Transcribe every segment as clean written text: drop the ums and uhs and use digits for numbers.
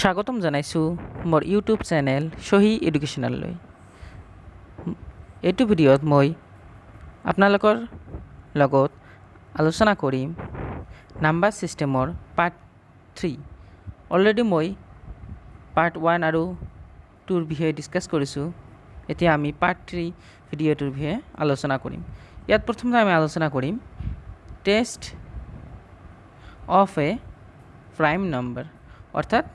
স্বাগতম জনাইছোঁ মোৰ ইউটিউব চেনেল সহি এডুকেশ্যনেললৈ। এইটো ভিডিঅ'ত মই আপোনালোকৰ লগত আলোচনা কৰিম নাম্বাৰ ছিষ্টেমৰ পাৰ্ট 3। অলৰেডি মই পাৰ্ট 1 আৰু 2ৰ বিষয়ে ডিছকাছ কৰিছোঁ। এতিয়া আমি পাৰ্ট 3 ভিডিঅ'টোৰ বিষয়ে আলোচনা কৰিম। ইয়াত প্ৰথমতে আমি আলোচনা কৰিম taste of A prime number, অৰ্থাৎ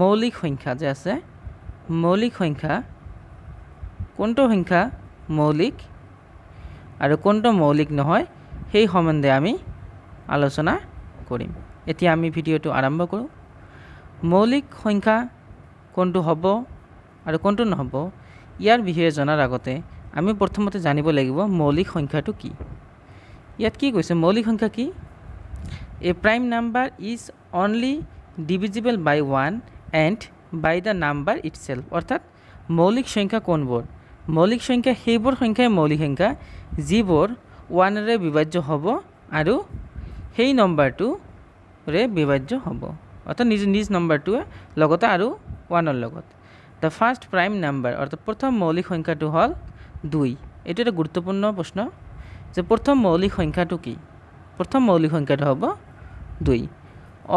মৌলিক সংখ্যা যে আছে, মৌলিক সংখ্যা কোনটো সংখ্যা মৌলিক আৰু কোনটো মৌলিক নহয় সেই সম্বন্ধে আমি আলোচনা কৰিম। এতিয়া আমি ভিডিঅ'টো আৰম্ভ কৰোঁ। মৌলিক সংখ্যা কোনটো হ'ব আৰু কোনটো নহ'ব ইয়াৰ বিষয়ে জনাৰ আগতে আমি প্ৰথমতে জানিব লাগিব মৌলিক সংখ্যাটো কি। ইয়াত কি কৈছে, মৌলিক সংখ্যা কি? A prime number is only divisible by 1 and by the number itself, অর্থাৎ মৌলিক সংখ্যা কোনবোৰ? মৌলিক সংখ্যা সেইবোৰ সংখ্যাই মৌলিক সংখ্যা যিবোৰ 1ৰে বিভাজ্য হ'ব আৰু সেই নম্বৰটোৰে বিভাজ্য হ'ব, অৰ্থাৎ নিজ নম্বৰটোৱে লগতে আৰু 1ৰ লগত। দ্য ফাৰ্ষ্ট প্ৰাইম নাম্বাৰ, অৰ্থাৎ প্ৰথম মৌলিক সংখ্যাটো হ'ল 2। এইটো এটা গুৰুত্বপূৰ্ণ প্ৰশ্ন যে প্ৰথম মৌলিক সংখ্যাটো কি? প্ৰথম মৌলিক সংখ্যাটো হ'ব 2।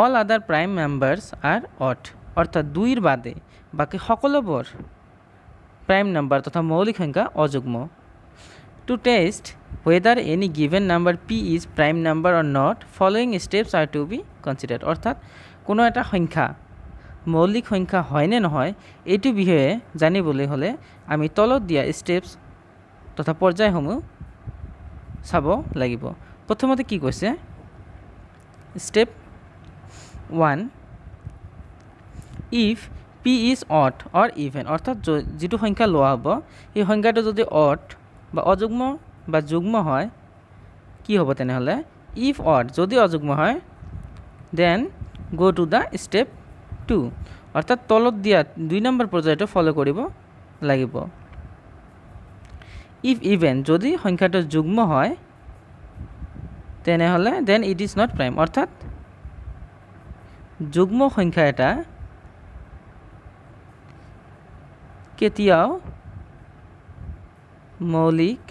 অল আদাৰ প্ৰাইম নাম্বাৰ্ছ আৰ অড, অৰ্থাৎ 2ৰ বাদে বাকী সকলোবোৰ প্ৰাইম নাম্বাৰ তথা মৌলিক সংখ্যা অযুগ্ম। To test whether any given number p is prime number or not, following steps are to be considered, অৰ্থাৎ কোনো এটা সংখ্যা মৌলিক সংখ্যা হয়নে নহয় এইটো বিষয়ে জানিবলৈ হ'লে আমি তলত দিয়া ষ্টেপছ তথা পৰ্যায়সমূহ চাব লাগিব। প্ৰথমতে কি কৈছে, step 1, if p is odd or even, অৰ্থাৎ যিটো সংখ্যা লোৱা হ'ব সেই সংখ্যাটো যদি অড বা অযুগ্ম বা যুগ্ম হয় কি হ'ব তেনেহ'লে? ইফ অড, যদি অযুগ্ম হয় then go to the step 2, অৰ্থাৎ তলত দিয়া 2 নম্বৰ পৰ্যায়টো ফ'ল' কৰিব লাগিব। ইফ ইভেন, যদি সংখ্যাটো যুগ্ম হয় তেনেহ'লে then it is not prime, অৰ্থাৎ যুগ্ম সংখ্যা এটা কেতিয়াও মৌলিক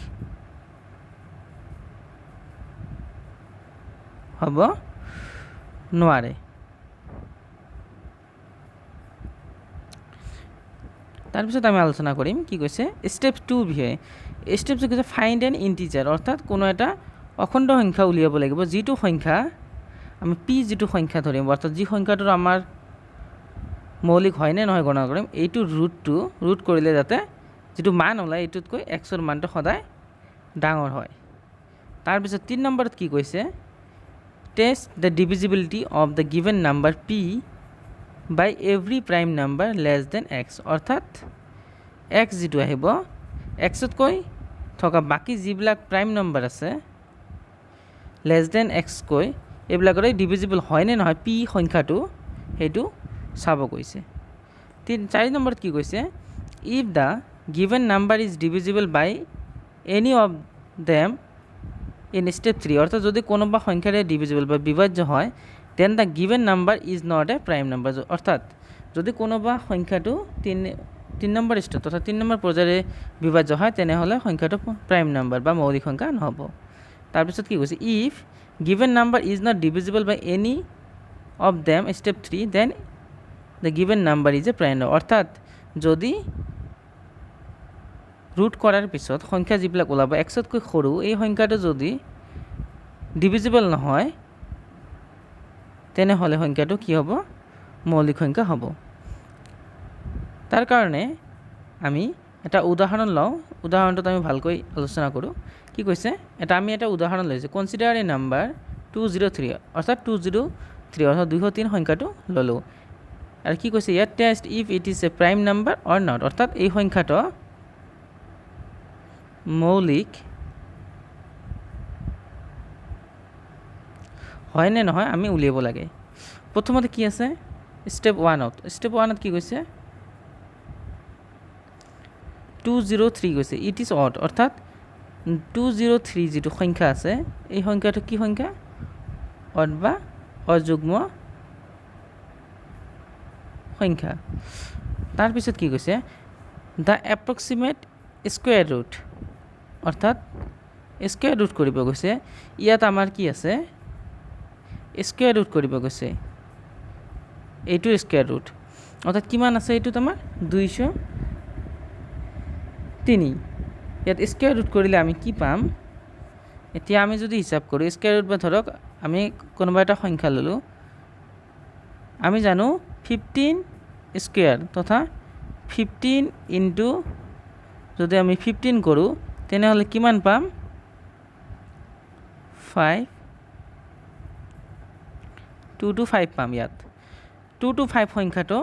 হ'ব নোৱাৰে। তাৰপিছত আমি আলোচনা কৰিম কি কৈছে ষ্টেপ 2 বিষয়ে। ষ্টেপ 2 কৈছে ফাইণ্ড এন ইণ্টিজাৰ, অৰ্থাৎ কোনো এটা অখণ্ড সংখ্যা উলিয়াব লাগিব যিটো সংখ্যা আমি পি যিটো সংখ্যা ধৰিম, অৰ্থাৎ যি সংখ্যাটোৰ আমাৰ মৌলিক হয়নে নহয় গণনা কৰিম, এইটো ৰুট কৰিলে যাতে যিটো মান ওলায় এইটোতকৈ এক্সৰ মানটো সদায় ডাঙৰ হয়। তাৰপিছত 3 নম্বৰত কি কৈছে, test the divisibility of the given number p by every prime number less than x, অৰ্থাৎ এক্স যিটো আহিব এক্সতকৈ থকা বাকী যিবিলাক প্ৰাইম নম্বৰ আছে লেছ দেন এক্সকৈ এইবিলাকৰে ডিভিজিবল হয়নে নহয় পি সংখ্যাটো সেইটো চাব কৈছে। 4 নম্বৰত কি কৈছে, if the given number is divisible by any of them in step 3, অৰ্থাৎ যদি কোনোবা সংখ্যাৰে ডিভিজিবল বা বিভাজ্য হয় then the given number is not a prime number, অৰ্থাৎ যদি কোনোবা সংখ্যাটো 3 নম্বৰ ষ্টেপ তথা 3 নম্বৰ পৰ্যায়েৰে বিভাজ্য হয় তেনেহ'লে সংখ্যাটো প্ৰাইম নাম্বাৰ বা মৌলিক সংখ্যা নহ'ব। তাৰপিছত কি কৈছে, if given number is not divisible by any of them step 3 then the given number is a prime number, অৰ্থাৎ যদি ৰুট কৰাৰ পিছত সংখ্যা যিবিলাক ওলাব এক্সতকৈ সৰু এই সংখ্যাটো যদি ডিভিজিবল নহয় তেনেহ'লে সংখ্যাটো কি হ'ব? মৌলিক সংখ্যা হ'ব। তাৰ কাৰণে আমি এটা উদাহৰণ লওঁ, উদাহৰণটোত আমি ভালকৈ আলোচনা কৰোঁ। কি কৈছে, আমি এটা উদাহৰণ লৈছোঁ, কনচিডাৰ এ নাম্বাৰ 203, অৰ্থাৎ 203 অৰ্থাৎ 203 সংখ্যাটো ল'লোঁ। আৰু কি কৈছে ইয়াত, test if it is a prime number or not, অৰ্থাৎ এই সংখ্যাটো মৌলিক হয়নে নহয় আমি উলিয়াব লাগে। প্ৰথমতে কি আছে ষ্টেপ 1ত কি কৈছে 203 কৈছে ইট ইজ অড, অৰ্থাৎ 203 যিটো সংখ্যা আছে এই সংখ্যাটো কি সংখ্যা? অড বা অযুগ্ম সংখ্যা তাৰপিছত কি কৈছে দ্য এপ্ৰক্সিমেট স্কুৱেৰ ৰুট অৰ্থাৎ স্কুৱেৰ ৰুট কৰিব গৈছে ইয়াত আমাৰ কি আছে স্কুৱেৰ ৰুট কৰিব গৈছে এইটো স্কুৱেৰ ৰুট অৰ্থাৎ কিমান আছে এইটোত আমাৰ 203 ইয়াত স্কুৱেৰ ৰুট কৰিলে আমি কি পাম এতিয়া আমি যদি হিসাব কৰো স্কুৱেৰ ৰুট বা ধৰক আমি কোনোবা এটা সংখ্যা ললো আমি জানো 15 স্কুৱেৰ তথা 15 ইনটু যদি আমি 15 কৰো তেনেহলে কিমান পাম 5 2 to 5 পাম ইয়াত 2 to 5 সংখ্যাটো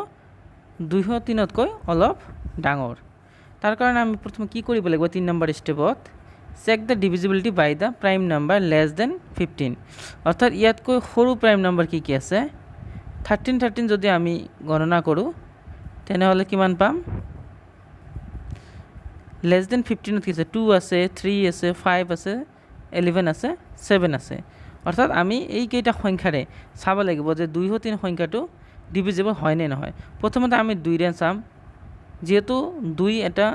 203 তকৈ অলপ ডাঙৰ তাৰ কাৰণে আমি প্ৰথমে কি কৰিব লাগিব 3 নম্বৰ স্টেপত check the divisibility by the prime number less than 15 অৰ্থাৎ ইয়াতকৈ সৰু প্ৰাইম নাম্বাৰ কি কি আছে 13 যদি আমি গণনা কৰো তেনেহলে কিমান পাম লেছ দেন 15 কি আছে 2 আছে 3 আছে 5 আছে 11 আছে 7 আছে অৰ্থাৎ আমি এই কেইটা সংখ্যাৰে চাব লাগিব যে 203 সংখ্যাটো ডিভিজিবল হয় নে নহয় প্ৰথমতে আমি 2 ৰে চাম যেহেতু 2 এটা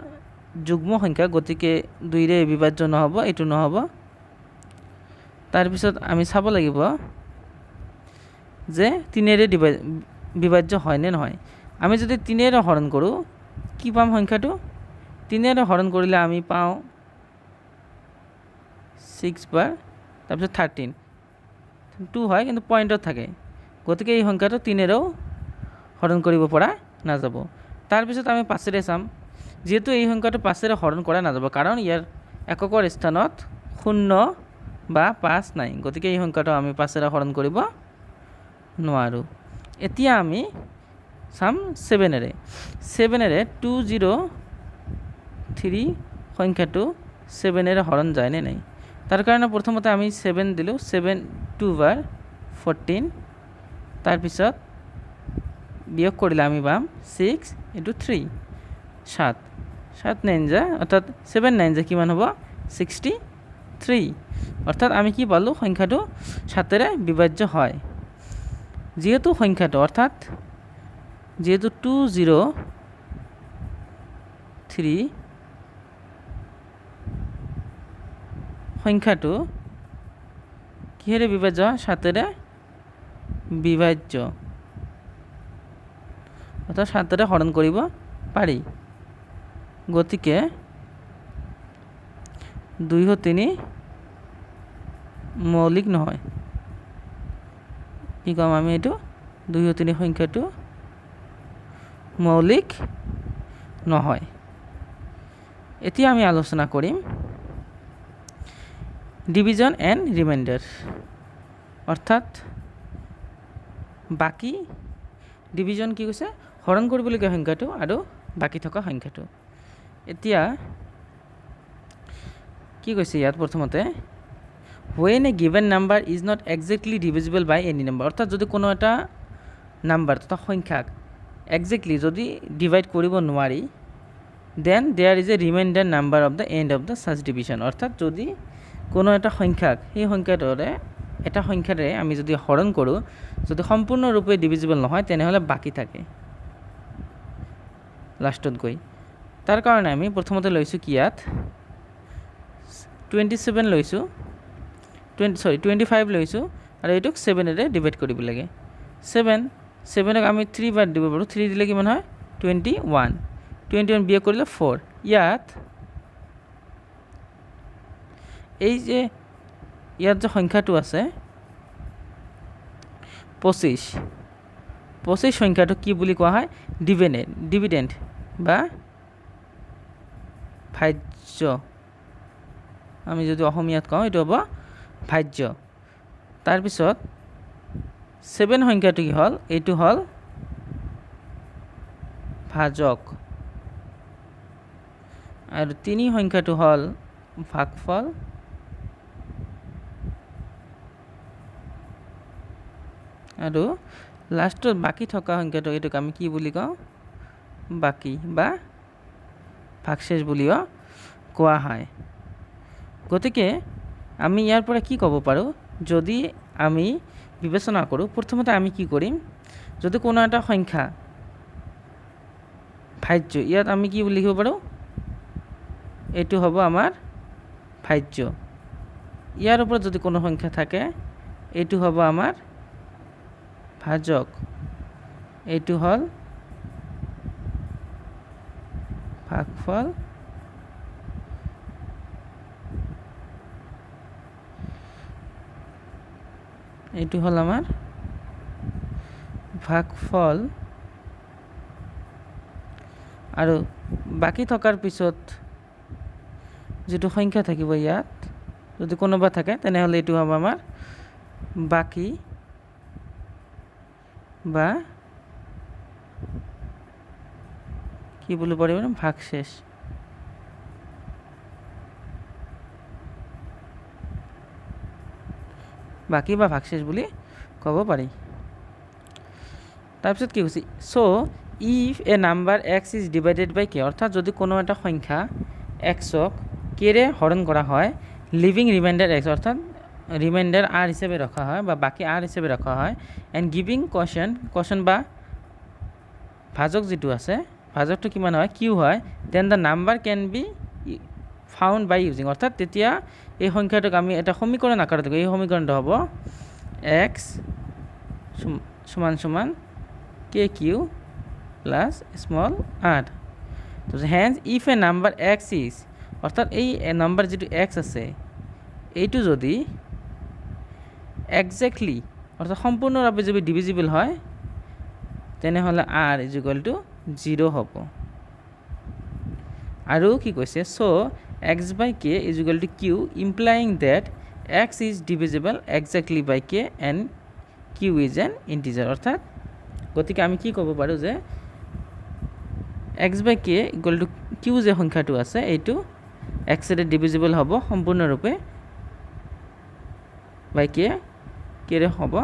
যুগ্ম সংখ্যা গতিকে 2 ৰে বিভাজ্য নহব এটো নহব তাৰ পিছত আমি চাব লাগিব যে 3 ৰে বিভাজ্য হয় নে নহয় আমি যদি 3 ৰে হৰণ কৰো কি পাম সংখ্যাটো 3 ৰে হৰণ কৰিলে আমি পাও 6 বাৰ তাৰ পিছত 13 2 হয় কিন্তু পয়েন্টত থাকে গতিকে এই সংখ্যাটো 3 ৰেও হৰণ কৰিব পৰা না যাব তাৰ পিছত আমি 5 ৰে চাম যেহেতু এই সংখ্যাটো 5 ৰে হৰণ কৰা না যাব কাৰণ ইয়াৰ এককৰ স্থানত 0 বা 5 নাই গতিকে এই সংখ্যাটো আমি 5 ৰে হৰণ কৰিব নোৱাৰো এতিয়া আমি চাম 7 ৰে 7 ৰে 203 সংখ্যাটো 7 ৰে হৰণ যায় নে নাই তাৰ কাৰণে প্ৰথমতে আমি 7 দিলো 7 2 বাৰ 14 তাৰ পিছত বিয়োগ কৰিলে আমি পাম 6 into 3 7 7 9 যা অৰ্থাৎ 7 9 যা কিমান হ'ব 63 অৰ্থাৎ আমি কি পালো সংখ্যাটো 7 ৰে বিভাজ্য হয় যেহেতু সংখ্যাটো অৰ্থাৎ যেহেতু 203 সংখ্যাটো কিহেৰে বিভাজ্য 7 ৰে বিভাজ্য অৰ্থাৎ 7 ৰে হৰণ কৰিব পাৰি গতিকে 203 মৌলিক নহয় কি কম আমি এটো 203 সংখ্যাটো মৌলিক নহয় এতিয়া আমি আলোচনা কৰিম ডিভিজন এন্ড ৰিমাইন্ডাৰ অৰ্থাৎ বাকি ডিভিজন কি কৈছে হৰণ কৰিবলগীয়া সংখ্যাটো আৰু বাকি থকা সংখ্যাটো এতিয়া কি কৈছে ইয়াত প্ৰথমতে when a given number is not exactly divisible by any number অর্থাৎ যদি কোনো এটা নাম্বার তথা সংখ্যাক exactly যদি ডিভাইড কৰিব নোৱাৰি then there is a remainder number of the end of the such division অর্থাৎ যদি কোনো এটা সংখ্যাক এই সংখ্যাটোৰে এটা সংখ্যাৰে আমি যদি হৰণ কৰো যদি সম্পূৰ্ণৰূপে ডিভিজিবল নহয় তেনেহলে বাকি থাকে লাষ্টত গৈ তাৰ কাৰণে আমি প্ৰথমতে লৈছো কি ইয়াত 27 লৈছো 25 লৈছো আৰু এটোক 7 ৰে ডিভাইড কৰিব লাগে 7 ক আমি 3 বাৰ দিব পাৰো 3 দিলে কিমান হয় 21 বিয়োগ কৰিলে 4 ইয়াত এই যে ইয়াত যে সংখ্যাটো আছে 25 সংখ্যাটো কি বুলি কোৱা হয় ডিভিডেন্ড বা ভাজ্য আমি যদি অসমীয়াত কওঁ এটো হ'ব ভাজ্য তাৰ পিছত 7 সংখ্যাটো কি হল এটো হল ভাজক আৰু 3 সংখ্যাটো হল ভাগফল আৰু লাষ্টত বাকি থকা সংখ্যাটো এটোক আমি কি বুলি কওঁ বাকি বা ভাগশেষ বুলিও কোৱা হয় গতিকে আমি ইয়াৰ পৰা কি ক'ব পাৰো যদি আমি বিবেচনা কৰো প্ৰথমতে আমি কি কৰিম যদি কোনো এটা সংখ্যা ভাজ্য ইয়াত আমি কি লিখিব পাৰোঁ এইটো হ'ব আমাৰ ভাজ্য ইয়াৰ ওপৰত যদি কোনো সংখ্যা থাকে এইটো হ'ব আমাৰ ভাজক এইটো হ'ল ভাগফল এইটো হ'ল আমাৰ ভাগফল আৰু বাকি থকাৰ পিছত যেটো সংখ্যা থাকিব ইয়াত যদি কোনোবা থাকে তেনেহ'লে এইটো হ'ব আমাৰ বাকি বা কি বলব পাৰিব না ভাগশেষ বাকি বা ভাগশেষ বুলি ক'ব পাৰি তাৰপিছত কি কৈছে so if a number x is divided by k অৰ্থাৎ যদি কোনো এটা সংখ্যা x ক k ৰে হৰণ কৰা হয় লিভিং ৰিমাইন্ডাৰ x অৰ্থাৎ ৰিমাইন্ডাৰ r হিচাপে ৰখা হয় বা বাকি r হিচাপে ৰখা হয় এণ্ড গিভিং কোৱেশ্যন বা ভাজক যেটো আছে ভাজকটো কিমান হয় q হয় then the number can be found by using অৰ্থাৎ তেতিয়া এই সংখ্যাটোক আমি এটা সমীকৰণ আকাৰত এই সমীকৰণটো হ'ব x সমান সমান kq plus small r তো hence if a number x is অর্থাৎ এই নাম্বার যেটো x আছে এইটো যদি এক্স্যাক্টলি অর্থাৎ সম্পূৰ্ণভাৱে যদি ডিভিজিবল হয় তেনেহলে r = 0 হ'ব আৰু কি কৈছে so x/k = q implying that x is divisible exactly by k and q is an integer অর্থাৎ গতিকে আমি কি ক'ব পাৰো যে x/k = q যে সংখ্যাটো আছে এইটো x ৰে ডিভিজিবল হ'ব সম্পূৰ্ণৰূপে by k ৰে হ'ব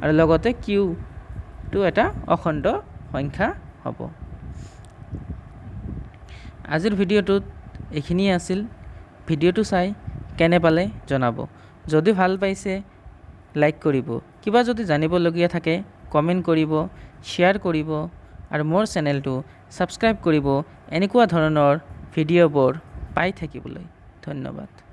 আৰু লগতে q টো এটা অখণ্ড সংখ্যা হ'ব আজিৰ ভিডিঅ'টোত এইখিনি আছিল ভিডিঅ'টো চাই কেনে পালে জনাব যদি ভাল পাইছে লাইক কৰিব কিবা যদি জানিবলগীয়া থাকে কমেন্ট কৰিব শেয়াৰ কৰিব আৰু মোৰ চেনেলটো সাবস্ক্ৰাইব কৰিব এনেকুৱা ধৰণৰ ভিডিঅ'বোৰ পাই থাকিবলৈ ধন্যবাদ